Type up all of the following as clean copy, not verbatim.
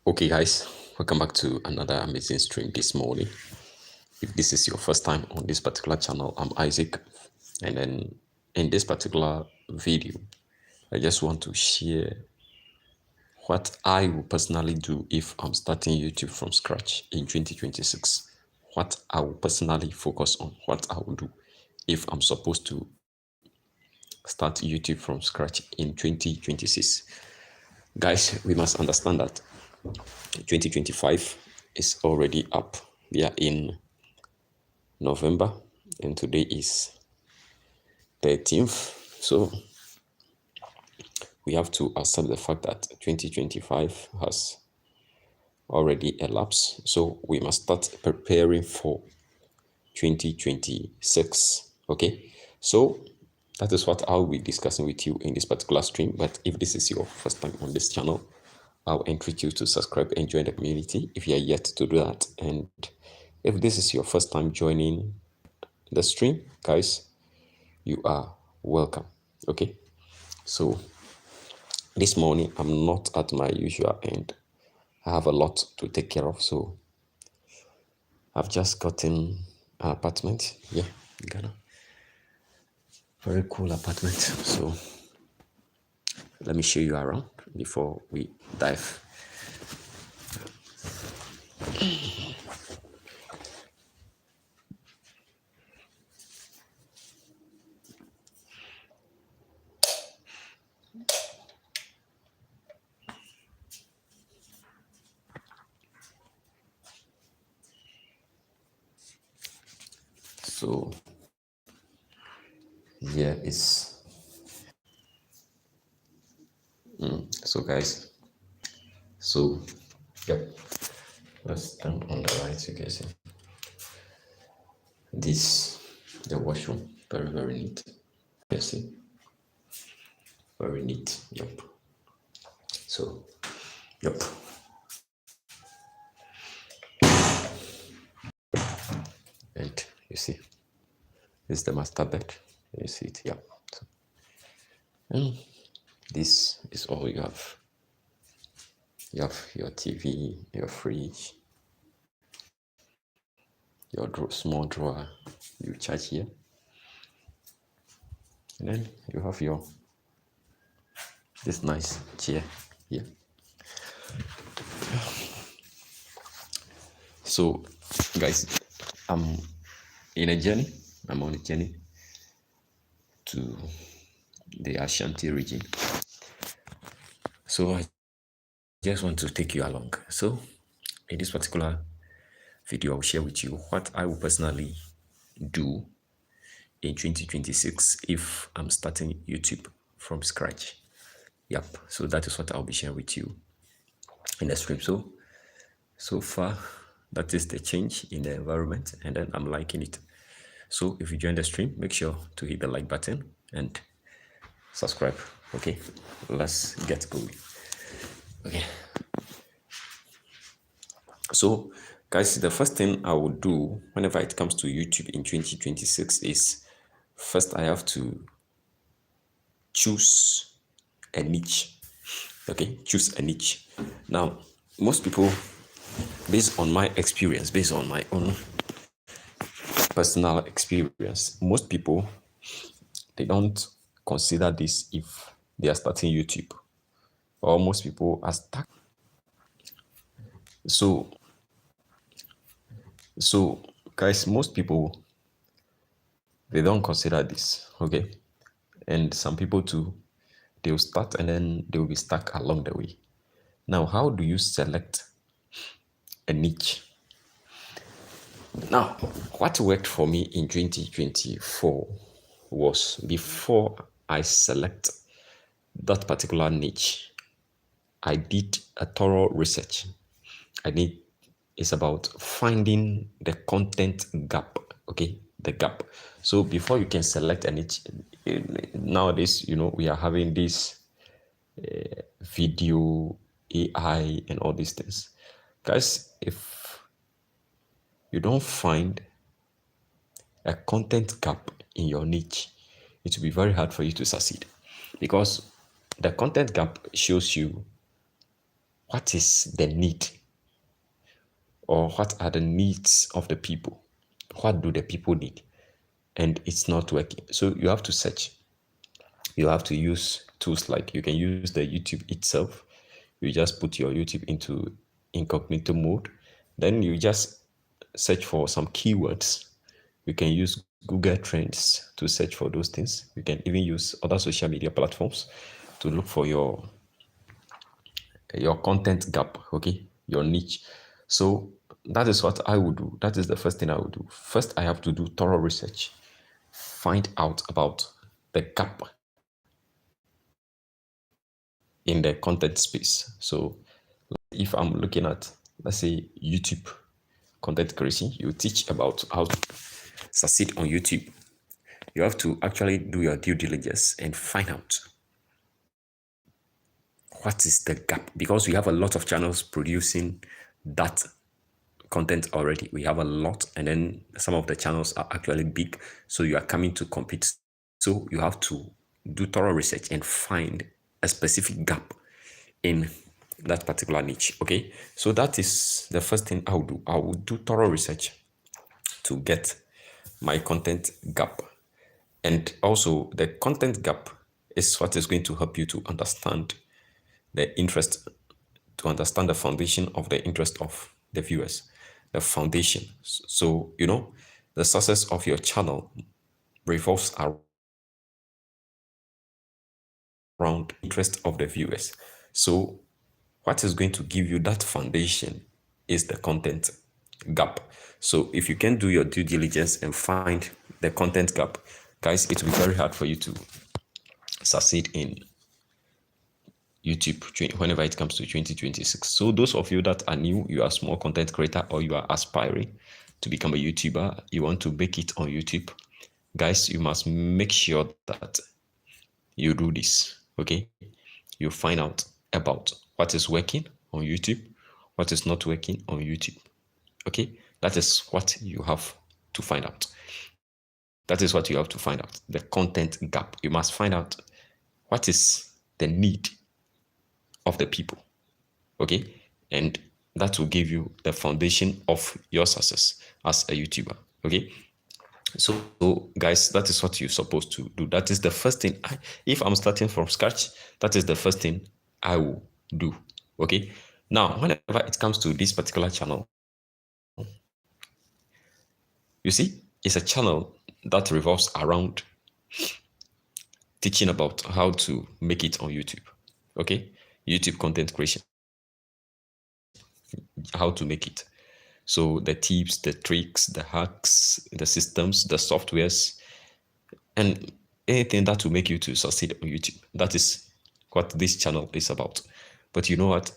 Okay, guys, welcome back to another amazing stream this morning. If this is your first time on this particular channel, I'm Isaac, and then in this particular video, I just want to share what I will personally do if I'm starting YouTube from scratch in 2026. What I will personally focus on, what I will do if I'm supposed to start YouTube from scratch in 2026. Guys, we must understand that 2025 is already up. We are in November and today is 13th. So we have to accept the fact that 2025 has already elapsed. So we must start preparing for 2026. Okay. So that is what I'll be discussing with you in this particular stream. But if this is your first time on this channel, I'll encourage you to subscribe and join the community if you are yet to do that. And if this is your first time joining the stream, guys, you are welcome. Okay. So this morning I'm not at my usual end. I have a lot to take care of. So I've just gotten an apartment here in Ghana. Very cool apartment. So let me show you around before we dive. So here is so guys. So yep. Let's stand on the right, you can see. This the washroom. Very neat. You see. Very neat. Yep. So yep. And you see, this is the master bed. You see it, yeah. So, this is all you have. You have your TV, your fridge, your small drawer. You charge here, and then you have your this nice chair here. So, guys, I'm in a journey. I'm on a journey to the Ashanti region. So I just want to take you along. So in this particular video, I'll share with you what I will personally do in 2026 if I'm starting YouTube from scratch. Yep. So that is what I'll be sharing with you in the stream. So far, that is the change in the environment, and then I'm liking it. So if you join the stream, make sure to hit the like button and subscribe. Okay, let's get going. Okay. So guys, the first thing I will do whenever it comes to YouTube in 2026 is first I have to choose a niche. Okay, choose a niche. Now, most people, based on my experience, based on my own personal experience, most people, they don't consider this if they are starting YouTube, or most people are stuck. So guys, most people, they don't consider this, okay? And some people too, they'll start and then they'll be stuck along the way. Now, how do you select a niche? Now, what worked for me in 2024 was before I select that particular niche, I did a thorough research. It's about finding the content gap, okay? The gap. So before you can select a niche, nowadays, we are having this video, AI, and all these things. Guys, if you don't find a content gap in your niche, it will be very hard for you to succeed, because the content gap shows you what is the need, or what are the needs of the people? What do the people need? And it's not working. So you have to search. You have to use tools like you can use the YouTube itself. You just put your YouTube into incognito mode. Then you just search for some keywords. You can use Google Trends to search for those things. You can even use other social media platforms to look for your content gap, okay, your niche. So that is what I would do. That is the first thing I would do. First, I have to do thorough research, find out about the gap in the content space. So if I'm looking at, let's say, YouTube content creation, you teach about how to succeed on YouTube. You have to actually do your due diligence and find out what is the gap, because we have a lot of channels producing that content already. We have a lot, and then some of the channels are actually big, so you are coming to compete. So you have to do thorough research and find a specific gap in that particular niche. Okay, so that is the first thing I will do. I will do thorough research to get my content gap. And also, the content gap is what is going to help you to understand the interest, to understand the foundation of the interest of the viewers, the foundation. So, the success of your channel revolves around interest of the viewers. So, what is going to give you that foundation is the content gap. So, if you can do your due diligence and find the content gap, guys, it will be very hard for you to succeed in YouTube whenever it comes to 2026. So those of you that are new, you are a small content creator, or you are aspiring to become a YouTuber, you want to make it on YouTube, guys, you must make sure that you do this, okay? You find out about what is working on YouTube, what is not working on YouTube, okay? That is what you have to find out. That is what you have to find out, the content gap. You must find out what is the need of the people, okay? And that will give you the foundation of your success as a YouTuber, okay? So guys, that is what you're supposed to do. That is the first thing. If I'm starting from scratch, that is the first thing I will do, okay? Now, whenever it comes to this particular channel, you see, it's a channel that revolves around teaching about how to make it on YouTube, okay? YouTube content creation, how to make it. So the tips, the tricks, the hacks, the systems, the softwares, and anything that will make you to succeed on YouTube. That is what this channel is about. But you know what?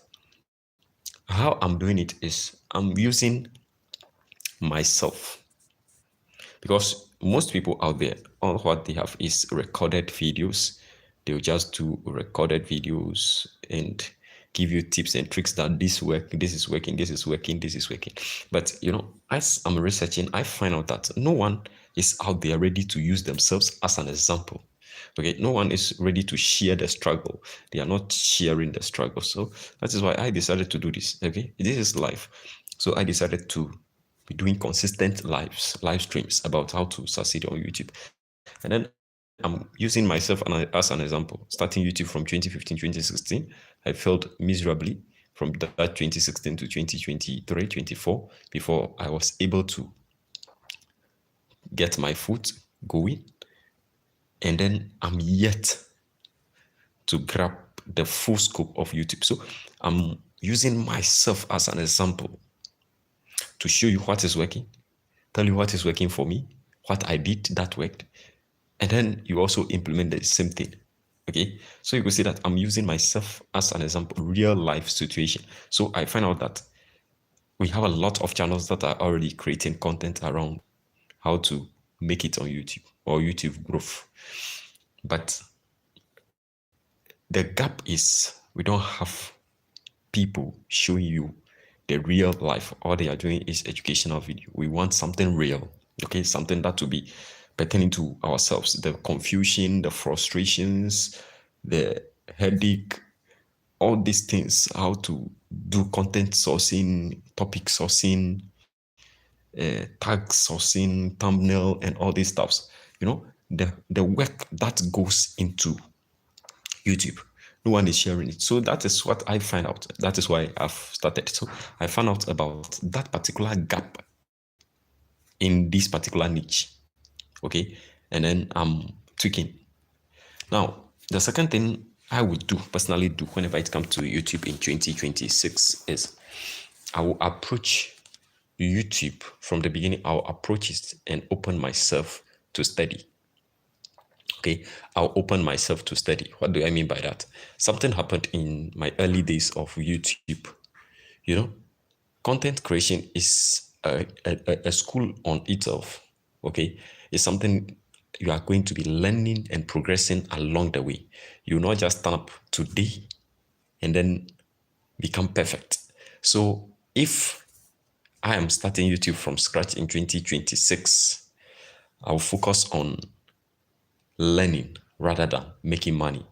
How I'm doing it is I'm using myself, because most people out there, all what they have is recorded videos. They'll just do recorded videos and give you tips and tricks that this work, this is working, this is working, this is working. But as I'm researching, I find out that no one is out there ready to use themselves as an example. Okay, no one is ready to share the struggle. They are not sharing the struggle. So that is why I decided to do this. Okay, this is life. So I decided to be doing consistent live streams about how to succeed on YouTube. And then I'm using myself as an example. Starting YouTube from 2015, 2016, I failed miserably from that 2016 to 2023, 24, before I was able to get my foot going. And then I'm yet to grab the full scope of YouTube. So I'm using myself as an example to show you what is working, tell you what is working for me, what I did that worked, and then you also implement the same thing. Okay, so you can see that I'm using myself as an example, real life situation. So I find out that we have a lot of channels that are already creating content around how to make it on YouTube or YouTube growth. But the gap is we don't have people showing you the real life. All they are doing is educational video. We want something real, okay? Something that will be pertaining to ourselves. The confusion, the frustrations, the headache, all these things, how to do content sourcing, topic sourcing, tag sourcing, thumbnail, and all these stuffs. The work that goes into YouTube. No one is sharing it. So that is what I find out. That is why I've started. So I found out about that particular gap in this particular niche. Okay. And then I'm tweaking. Now, the second thing I would personally do whenever it comes to YouTube in 2026 is I will approach YouTube from the beginning. I'll approach it and open myself to study. Okay, I'll open myself to study. What do I mean by that? Something happened in my early days of YouTube. Content creation is a school on itself. Okay, it's something you are going to be learning and progressing along the way. You not just stand up today and then become perfect. So if I am starting YouTube from scratch in 2026, I'll focus on learning rather than making money.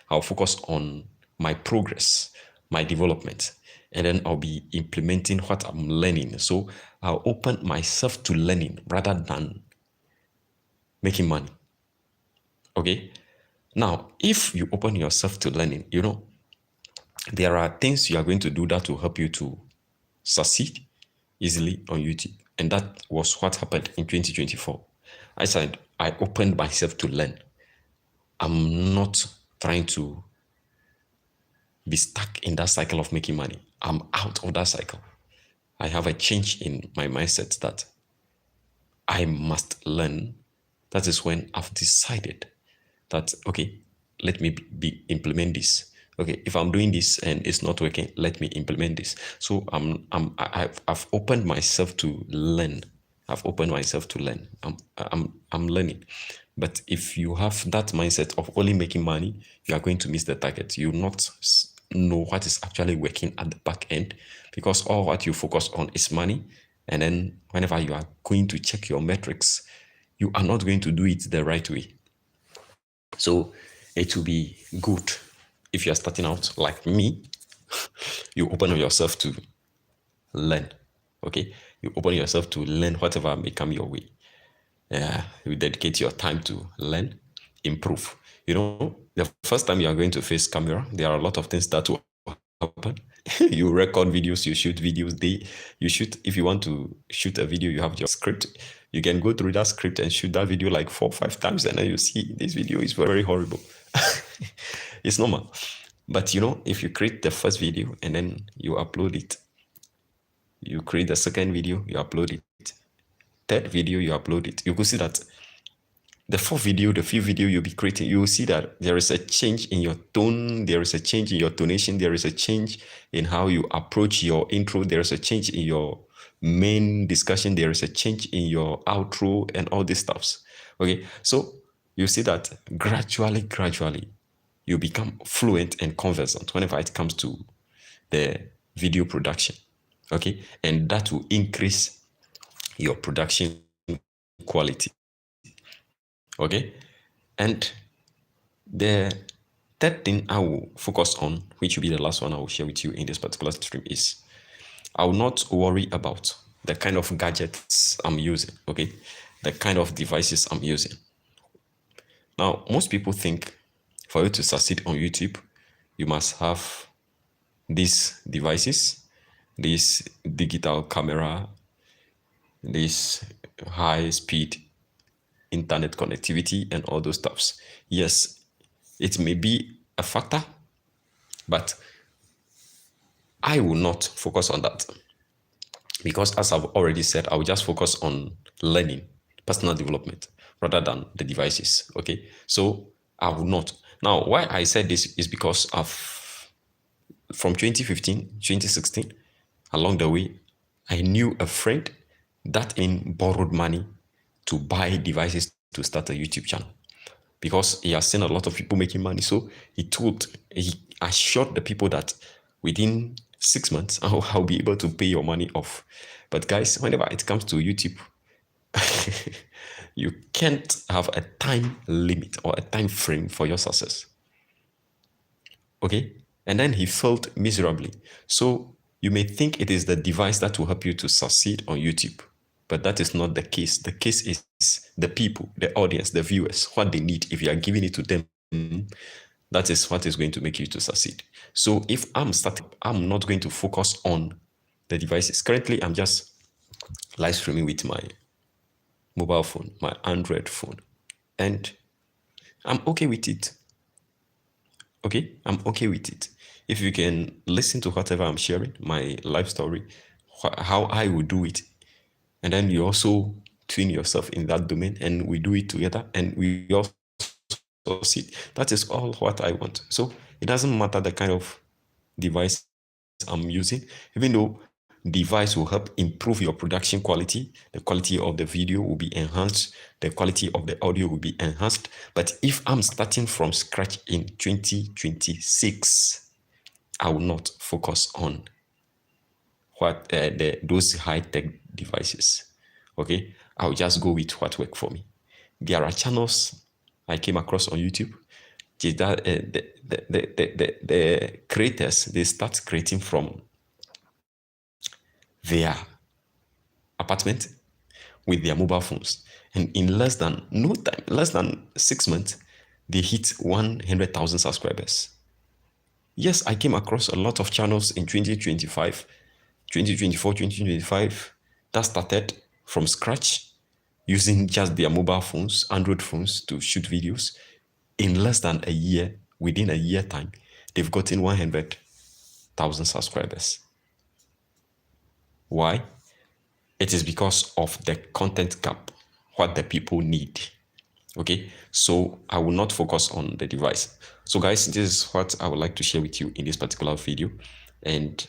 I'll focus on my progress, my development, and then I'll be implementing what I'm learning. So I'll open myself to learning rather than making money. Okay. Now, if you open yourself to learning, there are things you are going to do that will help you to succeed easily on YouTube. And that was what happened in 2024. I said, I opened myself to learn. I'm not trying to be stuck in that cycle of making money. I'm out of that cycle. I have a change in my mindset that I must learn. That is when I've decided that, okay, let me implement this. Okay, if I'm doing this and it's not working, let me implement this. So I've opened myself to learn. I've opened myself to learn. I'm learning. But if you have that mindset of only making money, you are going to miss the target. You will not know what is actually working at the back end, because all what you focus on is money. And then whenever you are going to check your metrics, you are not going to do it the right way. So it will be good if you are starting out like me, you open yourself to learn. Okay, you open yourself to learn whatever may come your way. You dedicate your time to learn, improve. The first time you are going to face camera, there are a lot of things that will happen. You record videos, you shoot videos. If you want to shoot a video, you have your script. You can go through that script and shoot that video like 4 or 5 times, and then you see this video is very horrible. It's normal. But if you create the first video and then you upload it, you create the second video, you upload it, third video, you upload it, you could see that the fourth video, the fifth video you'll be creating, you will see that there is a change in your tone, there is a change in your tonation, there is a change in how you approach your intro, there is a change in your main discussion, there is a change in your outro and all these stuffs. Okay, so you see that gradually, you become fluent and conversant whenever it comes to the video production. Okay, and that will increase your production quality. Okay, and the third thing I will focus on, which will be the last one I will share with you in this particular stream, is I will not worry about the kind of gadgets I'm using. Okay, the kind of devices I'm using. Now, most people think for you to succeed on YouTube, you must have these devices, this digital camera, this high speed internet connectivity, and all those stuffs. Yes, it may be a factor, but I will not focus on that, because as I've already said, I will just focus on learning, personal development, rather than the devices. Okay, so I will not. Now, why I said this is because from 2015, 2016, along the way, I knew a friend that borrowed money to buy devices to start a YouTube channel, because he has seen a lot of people making money. So he assured the people that within 6 months, I'll be able to pay your money off. But guys, whenever it comes to YouTube, you can't have a time limit or a time frame for your success. Okay? and then he failed miserably. So you may think it is the device that will help you to succeed on YouTube, but that is not the case. The case is the people, the audience, the viewers, what they need. If you are giving it to them, that is what is going to make you to succeed. So if I'm starting, I'm not going to focus on the devices. Currently, I'm just live streaming with my mobile phone, my Android phone, and I'm okay with it. Okay, I'm okay with it. If you can listen to whatever I'm sharing, my life story, how I would do it, and then you also twin yourself in that domain, and we do it together, and we also succeed. That is all what I want. So it doesn't matter the kind of device I'm using, even though device will help improve your production quality. The quality of the video will be enhanced. The quality of the audio will be enhanced. But if I'm starting from scratch in 2026, I will not focus on those high-tech devices. Okay, I'll just go with what works for me. There are channels I came across on YouTube. That the creators, they start creating from their apartment with their mobile phones, and in less than no time, less than 6 months, they hit 100,000 subscribers. Yes, I came across a lot of channels in 2025, 2024, 2025 that started from scratch using just their mobile phones, Android phones, to shoot videos. In less than a year, within a year time, they've gotten 100,000 subscribers. Why? It is because of the content gap, what the people need. Okay, so I will not focus on the device. So guys, this is what I would like to share with you in this particular video, and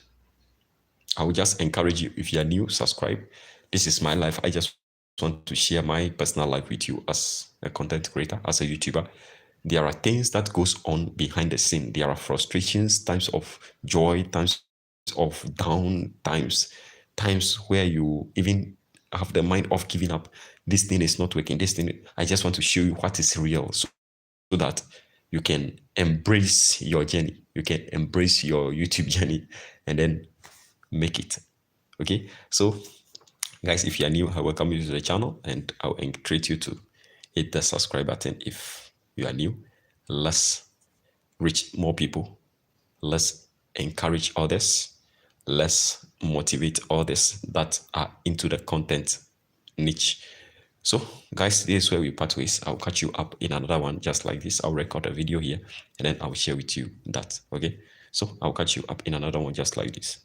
I will just encourage you, if you are new, subscribe. This is my life. I just want to share my personal life with you as a content creator, as a YouTuber. There are things that goes on behind the scene. There are frustrations, times of joy, times of down, times where you even have the mind of giving up. This thing is not working. This thing, I just want to show you what is real, so that you can embrace your journey. You can embrace your YouTube journey and then make it. Okay, so guys, if you are new, I welcome you to the channel, and I'll encourage you to hit the subscribe button if you are new. Let's reach more people. Let's encourage others. Let's motivate others that are into the content niche. So guys, this is where we part ways. I'll catch you up in another one just like this. I'll record a video here and then I'll share with you that. Okay, so I'll catch you up in another one just like this.